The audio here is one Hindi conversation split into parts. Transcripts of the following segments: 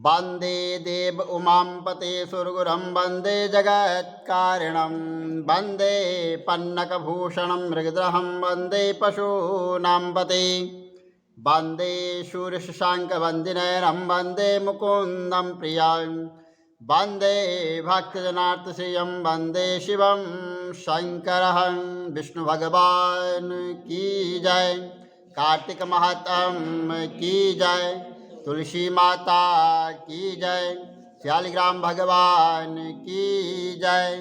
वन्दे देव उमांपते सुरगुरं वन्दे जगत्कारिणं वन्दे पन्नकभूषणं मृगद्रहं वन्दे पशूनां पते वन्दे शूरशशाङ्कवन्दिनयनं वन्दे मुकुन्दं प्रियं वन्दे भक्तजनार्तिश्रियं वन्दे शिवं शङ्करं विष्णु भगवान की जय। कार्तिक महात्म की जय। तुलसी माता की जय। शालिग्राम भगवान की जय।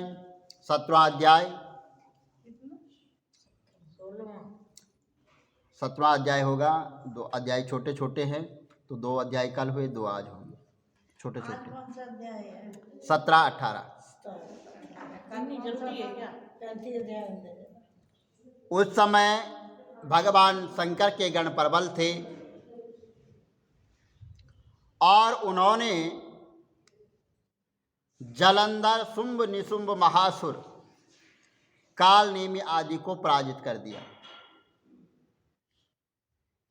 17वां अध्याय। 17वां अध्याय होगा। 2 अध्याय छोटे छोटे हैं, तो 2 अध्याय कल हुए, 2 आज होंगे छोटे छोटे। 17, 18। उस समय भगवान शंकर के गण प्रबल थे और उन्होंने जलंधर, शुंभ, निशुंभ, महासुर, काल नेमि आदि को पराजित कर दिया।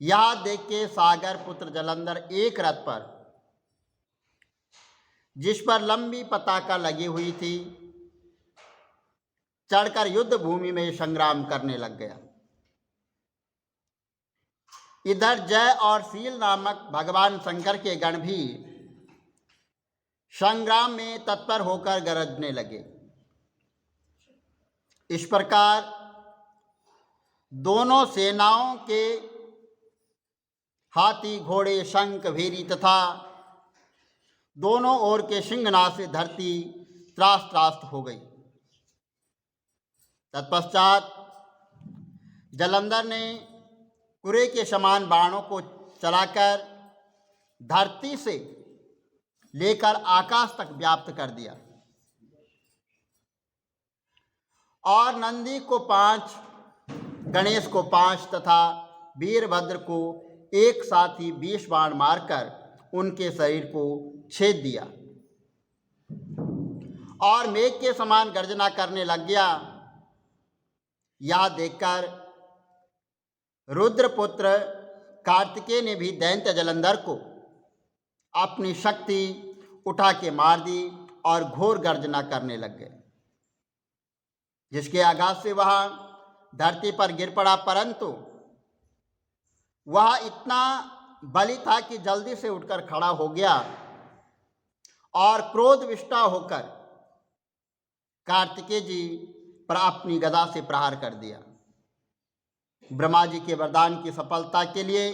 यह देख के सागर पुत्र जलंधर एक रथ पर, जिस पर लंबी पताका लगी हुई थी, चढ़कर युद्ध भूमि में संग्राम करने लग गया। इधर जय और शील नामक भगवान शंकर के गण भी संग्राम में तत्पर होकर गरजने लगे। इस प्रकार दोनों सेनाओं के हाथी, घोड़े, शंख, भेरी तथा दोनों ओर के सिंहनाद से धरती त्रास त्रास्त हो गई। तत्पश्चात जलंधर ने कुरे के समान बाणों को चलाकर धरती से लेकर आकाश तक व्याप्त कर दिया और नंदी को 5, गणेश को 5 तथा वीरभद्र को एक साथ ही 20 बाण मारकर उनके शरीर को छेद दिया और मेघ के समान गर्जना करने लग गया। यह देखकर रुद्रपुत्र कार्तिकेय ने भी दैत्य जलंधर को अपनी शक्ति उठा के मार दी और घोर गर्जना करने लग गए, जिसके आघात से वह धरती पर गिर पड़ा, परंतु वह इतना बली था कि जल्दी से उठकर खड़ा हो गया और क्रोध विष्टा होकर कार्तिकेय जी पर अपनी गदा से प्रहार कर दिया। ब्रह्मा जी के वरदान की सफलता के लिए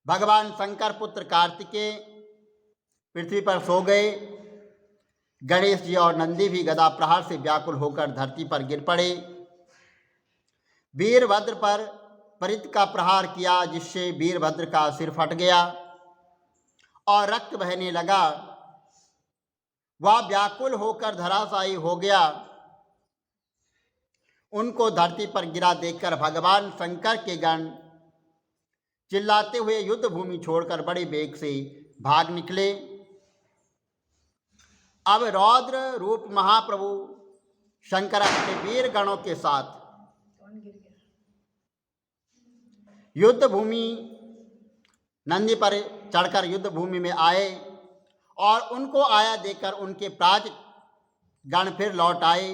भगवान शंकर पुत्र कार्तिकेय पृथ्वी पर सो गए। गणेश जी और नंदी भी गदा प्रहार से व्याकुल होकर धरती पर गिर पड़े। वीरभद्र पर परित का प्रहार किया, जिससे वीरभद्र का सिर फट गया और रक्त बहने लगा। वह व्याकुल होकर धराशायी हो गया। उनको धरती पर गिरा देखकर भगवान शंकर के गण चिल्लाते हुए युद्ध भूमि छोड़कर बड़े वेग से भाग निकले। अब रौद्र रूप महाप्रभु शंकर अपने वीर गणों के साथ युद्ध भूमि नंदी पर चढ़कर युद्ध भूमि में आए और उनको आया देखकर उनके प्राज गण फिर लौट आए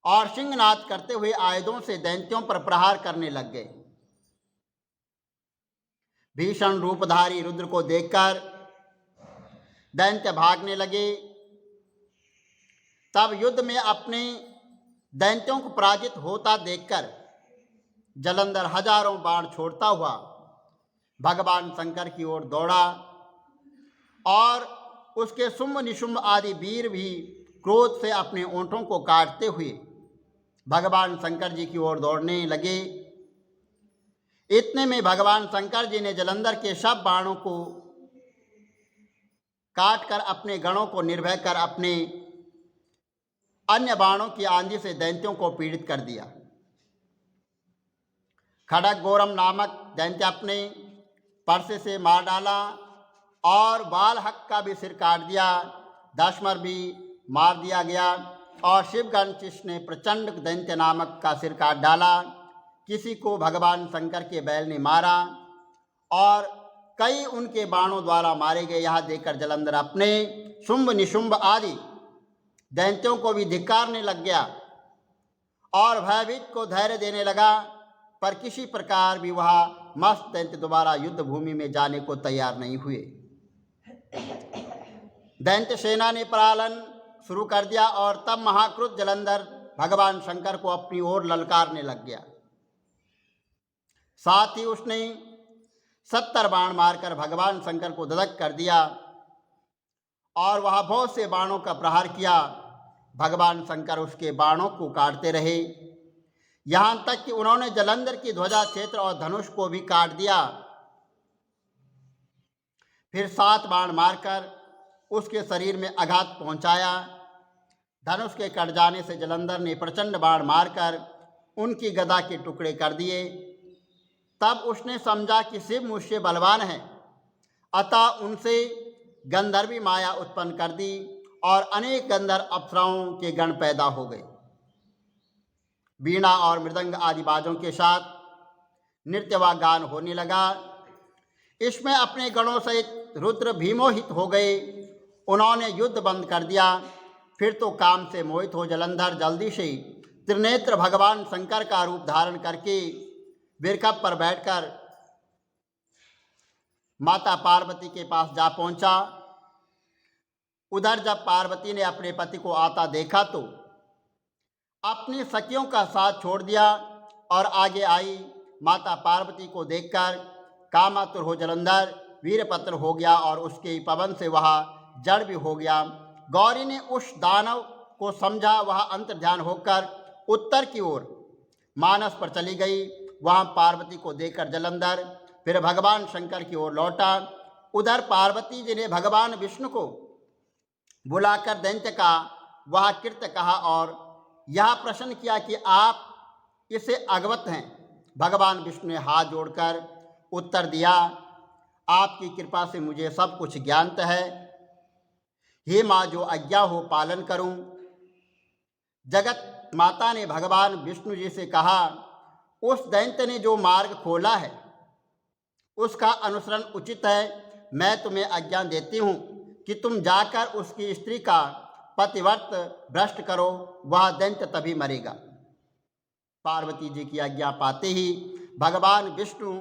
और सिंहनाद करते हुए आयुधों से दैत्यों पर प्रहार करने लग गए। भीषण रूपधारी रुद्र को देखकर दैत्य भागने लगे। तब युद्ध में अपने दैत्यों को पराजित होता देखकर जलंधर हजारों बाण छोड़ता हुआ भगवान शंकर की ओर दौड़ा और उसके शुंभ, निशुंभ आदि वीर भी क्रोध से अपने ओंठों को काटते हुए भगवान शंकर जी की ओर दौड़ने लगे। इतने में भगवान शंकर जी ने जलंधर के सब बाणों को काट कर अपने गणों को निर्भय कर अपने अन्य बाणों की आंधी से दैत्यों को पीड़ित कर दिया। खड़ग गोरम नामक दैत्य अपने परसे से मार डाला और बालहक का भी सिर काट दिया। दशमर भी मार दिया गया और शिवगणचिश ने प्रचंड दैत्य नामक का सिर काट डाला। किसी को भगवान शंकर के बैल ने मारा और कई उनके बाणों द्वारा मारे गए। यह देखकर जलंधर अपने शुंभ निशुंभ आदि दैत्यों को भी धिक्कारने लग गया और भयभीत को धैर्य देने लगा, पर किसी प्रकार भी वह मस्त दैत्य दोबारा युद्ध भूमि में जाने को तैयार नहीं हुए। दैत्य सेना ने पलायन शुरू कर दिया और तब महाक्रुद्ध जलंधर भगवान शंकर को अपनी ओर ललकारने लग गया। साथ ही उसने 70 बाण मारकर भगवान शंकर को ददक कर दिया और वह बहुत से बाणों का प्रहार किया। भगवान शंकर उसके बाणों को काटते रहे, यहाँ तक कि उन्होंने जलंधर की ध्वजा क्षेत्र और धनुष को भी काट दिया। फिर 7 बाण मारकर उसके शरीर में आघात पहुंचाया। धनुष के कट जाने से जलंधर ने प्रचंड बाण मारकर उनकी गदा के टुकड़े कर दिए। तब उसने समझा कि शिव मुझसे बलवान है, अतः उनसे गंधर्वी माया उत्पन्न कर दी और अनेक गंधर्व अप्सराओं के गण पैदा हो गए। वीणा और मृदंग आदि बाजों के साथ नृत्य व गान होने लगा। इसमें अपने गणों सहित रुद्र भीमोहित हो गए। उन्होंने युद्ध बंद कर दिया। फिर तो काम से मोहित हो जलंधर जल्दी से त्रिनेत्र भगवान शंकर का रूप धारण करके बिरखप पर बैठकर माता पार्वती के पास जा पहुंचा। उधर जब पार्वती ने अपने पति को आता देखा तो अपनी सखियों का साथ छोड़ दिया और आगे आई। माता पार्वती को देखकर कामातुर हो जलंधर वीरपत्र हो गया और उसके पवन से वह जड़ भी हो गया। गौरी ने उस दानव को समझा। वह अंतर्ध्यान होकर उत्तर की ओर मानस पर चली गई। वहाँ पार्वती को देखकर जलंधर फिर भगवान शंकर की ओर लौटा। उधर पार्वती जी ने भगवान विष्णु को बुलाकर दैत्य का वह कृत्य कहा और यह प्रश्न किया कि आप इससे अवगत हैं। भगवान विष्णु ने हाथ जोड़कर उत्तर दिया, आपकी कृपा से मुझे सब कुछ ज्ञात है। हे माँ, जो आज्ञा हो पालन करूं। जगत माता ने भगवान विष्णु जी से कहा, उस दैत्य ने जो मार्ग खोला है उसका अनुसरण उचित है। मैं तुम्हें आज्ञा देती हूँ कि तुम जाकर उसकी स्त्री का पतिव्रत भ्रष्ट करो, वह दैत्य तभी मरेगा। पार्वती जी की आज्ञा पाते ही भगवान विष्णु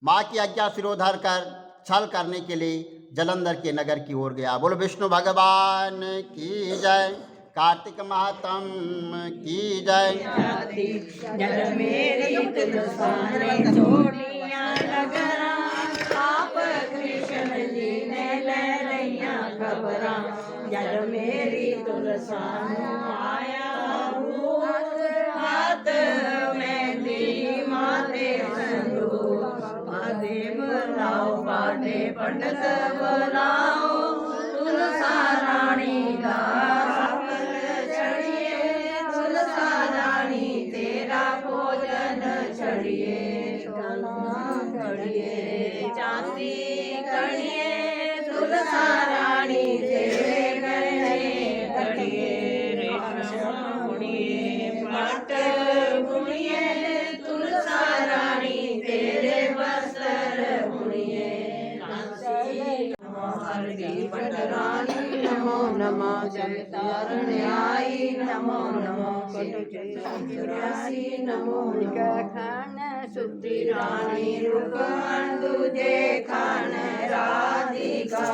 माँ की आज्ञा सिरोधर कर छल करने के लिए जलंधर के नगर की ओर गया। बोलो विष्णु भगवान की जय, कार्तिक महात्म की जय। जल मेरी तुलसाने छोड़ियां लगरा, आप कृष्ण जी ने ले रहियां खबरां। जल मेरी तुलसानो आया हाथ में दी माते संदूर। पादे बुलाओ पादे पंडित बुलाओ, तुलसा रानी का चांदी कड़िए तुलसा रानी तेरे गहने कड़िए। रेशम बुनिए पट बुनिए तुलसा रानी तेरे वस्त्र बुनिए। हरदी पटरानी नमो नमः, जगतारण आई नमो नमः। कटुचुरासी नमो खान सुती रानी रुकमण दूजे खान राधिका।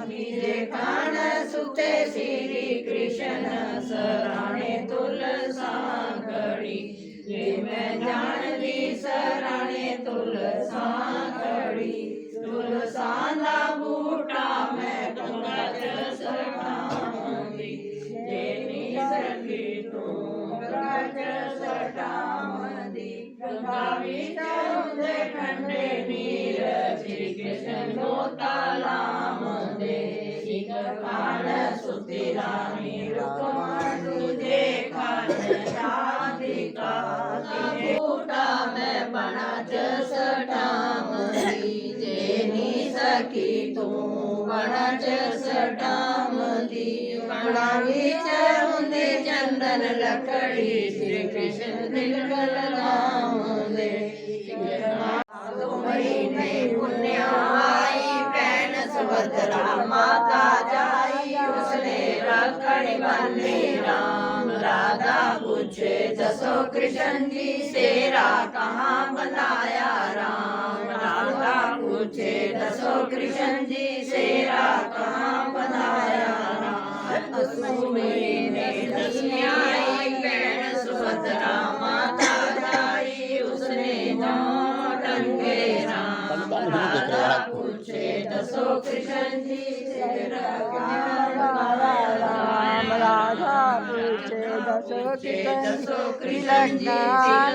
तीजे खान सुते श्री कृष्ण सराणे तुलसा कड़ी। ये मैं जान ली सराणे तुलसा कड़ी। तुलसा दा बूटा मैं पंकज सटामदी। जेनी सखी तू पंकज सटामदी। गंगा विच हुंदे ठंडे नीर, श्री कृष्ण लोटा लामदे। एक खान सुती रानी रुकमण दूजे खान राधिका। बूटा मैं बनज सटामदी। जेनी सखी तू बनज सटामदी। बड़ा विच हुंदे चंदन लकड़ी, श्री कृष्ण दिल लामदे। महीने पुण्या सुभद्रा माता जाई उसने रखड़ी बंदी राम। राधा पूछे दसो कृष्ण जी सेरा कहाँ बनाया राम। राधा पूछे दसो कृष्ण जी सेरा कहाँ बनाया राम। असुमरी ने दसनियाई बहन सुभद्रा माता जाई उसने जाऊं टंगे राम। राधा पूछे दसो कृष्ण जी सेरा कहाँ बनाया राम। राधा पूछे दसो कृष्ण जी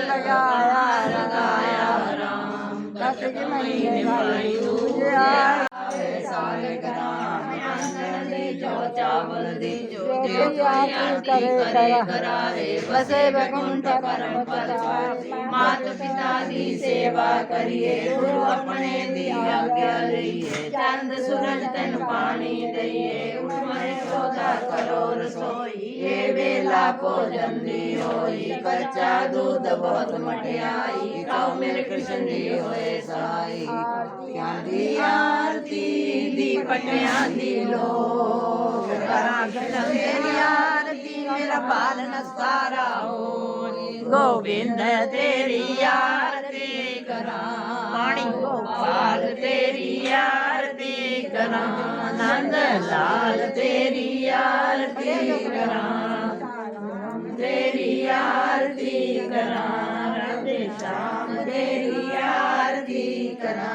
लगाया राम। दस महीने भाई दूजा साल ग्राम आंगन दे जो चावल दे जो करे करारे बसे बैकुंठ परम पद मात पिता दी सेवा करिए गुरु अपने दी आज्ञा लइए चंद सूरज तन पानी दइए उठमय सौदा करो रसोई ये बेला भोजन दी होई कच्चा दूध बहुत मठियाई खाओ मेरे कृष्ण जी होए सहाई। ज्ञान दी आरती दी पटियां दी लोग करा कृष्ण तेरी आरती मेरा पालन सारा हो। गोविंद तेरी आरती करा पानी गोपाल तेरी आरती करा नंद लाल तेरी आरती करा तेरी आरती करा राधे श्याम तेरी आरती करा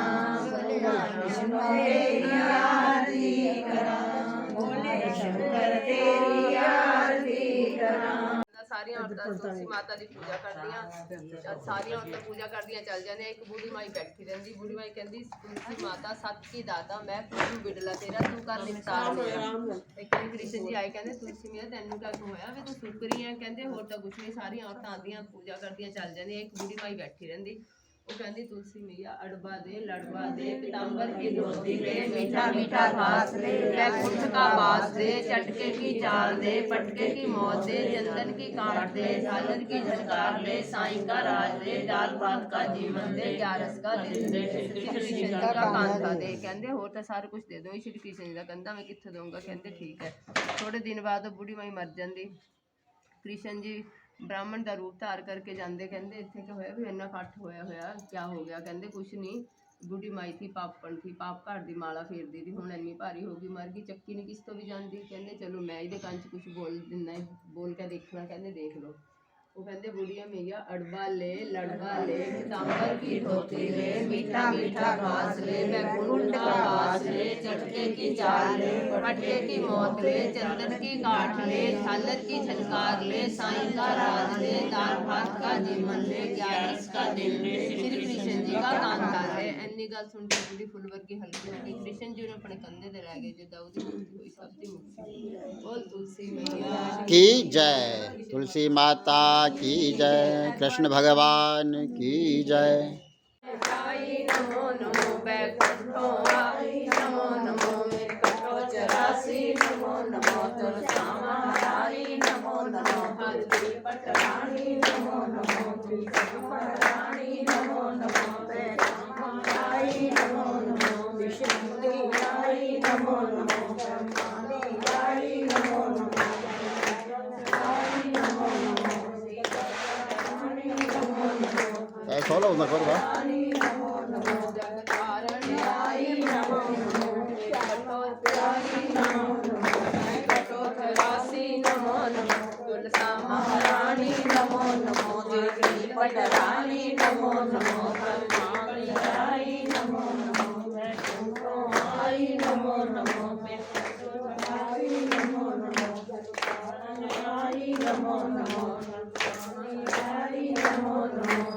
विष्णु तेरी आरती करा भोले शंकर तेरी आरती करा। ਸਾਰੀਆਂ ਔਰਤਾਂ ਤੁਲਸੀ ਮਾਤਾ ਦੀ ਪੂਜਾ ਕਰਦੀਆਂ ਸਾਰੀਆਂ ਔਰਤਾਂ ਪੂਜਾ ਕਰਦੀਆਂ ਚੱਲ ਜਾਂਦੀਆਂ। ਇੱਕ ਬੁੜੀ ਮਾਈ ਬੈਠੀ ਰਹਿੰਦੀ। ਬੁੜੀ ਮਾਈ ਕਹਿੰਦੀ ਤੁਲਸੀ ਮਾਤਾ ਸੱਚ ਕੀ ਦਾਤਾ ਮੈਂ ਤੂੰ ਬਿਡਲਾ ਤੇਰਾ ਤੂੰ ਕਰ ਨਿਸਤਾਰ ਹੋਇਆ। ਇੱਕ ਵਾਰੀ ਕ੍ਰਿਸ਼ਨ ਜੀ ਆਏ ਕਹਿੰਦੇ ਤੁਲਸੀ ਮੀਆਂ ਤੈਨੂੰ ਕਿਆ ਹੋਇਆ ਵੀ ਤੂੰ ਸੁੱਕ ਰਹੀ ਹੈ। ਕਹਿੰਦੇ ਹੋਰ ਤਾਂ ਕੁਛ ਨਹੀਂ ਸਾਰੀਆਂ ਔਰਤਾਂ ਆਉਂਦੀਆਂ ਪੂਜਾ ਕਰਦੀਆਂ ਚੱਲ ਜਾਂਦੀਆਂ। ਇੱਕ ਬੁੜੀ ਮਾਈ ਬੈਠੀ ਰਹਿੰਦੀ। ਉਹ ਕਹਿੰਦੀ तुलसी मैया अड़बा दे लड़बा दे पीताम्बर की धोती ले मीठा मीठा घास ले बैकुंठ का बास दे चटके की चाल दे पटके की मौत दे चंदन की काट दे झालर की झनकार ले साईं का राज दे दाल भात का जीवन दे ग्यारस का दिन दे श्री कृष्ण का कांधा दे। कहते होर तो सारा कुछ दे दो श्री कृष्ण जी का कहता मैं कित्थे दूंगा। कहते ठीक है। थोड़े दिन बाद बुढ़ी माई मर जाती। कृष्ण जी ब्राह्मण का रूप धार करके जाते। कहते इतने क्या होया भी इन्ना कट्ठ होया होया क्या हो गया। कहते कुछ नहीं बुढ़ी माई थी पापण थी पाप घर की माला फेरती थी हुण इन्नी भारी हो गई मर गई चक्की नहीं किस तो भी जाती। कहते चलो मैं ये कंन च कुछ बोल दिना बोल के देखना। कहते देख लो। वो कहते बुढ़िया मैया अड़बा ले लड़बा ले पीताम्बर की धोती ले मीठा मीठा घास ले बैकुंठ का बास ले चटके की चाल ले पटके की मौत ले चंदन की काठ ले झालर की झनकार ले साईं का राज ले दाल भात का जीवन ले ग्यारस का दिन ले श्री कृष्ण जी का कांधा ले। इन्नी गल सुन के बुढ़ी फुल वर्गी हल्की हो गई। कृष्ण जी ने अपने कंधे ते रह गए जिद्दां ओहदी मुक्ति हुई सब दी मुक्ति। बोल तुलसी मैया की जय। तुलसी माता की जय। कृष्ण भगवान की जय। आई नमो नमो बैकुंठो आई नमो नमो मेरे कटो 84 नमो नमो तुलसा महारानी नमो नमो हल्दी पटरानी नमो नमो रानी नमो नमो आई नमो नमो विष्णु आई नमो नमो आई नमो नमो खोलो मैं खोलो तुलसा महारानी नमो नमो देवी पटरानी नमो नमो आई नमो नमो आई नमो नमो आई नमो नमो आई नमो नमो आई नमो नमो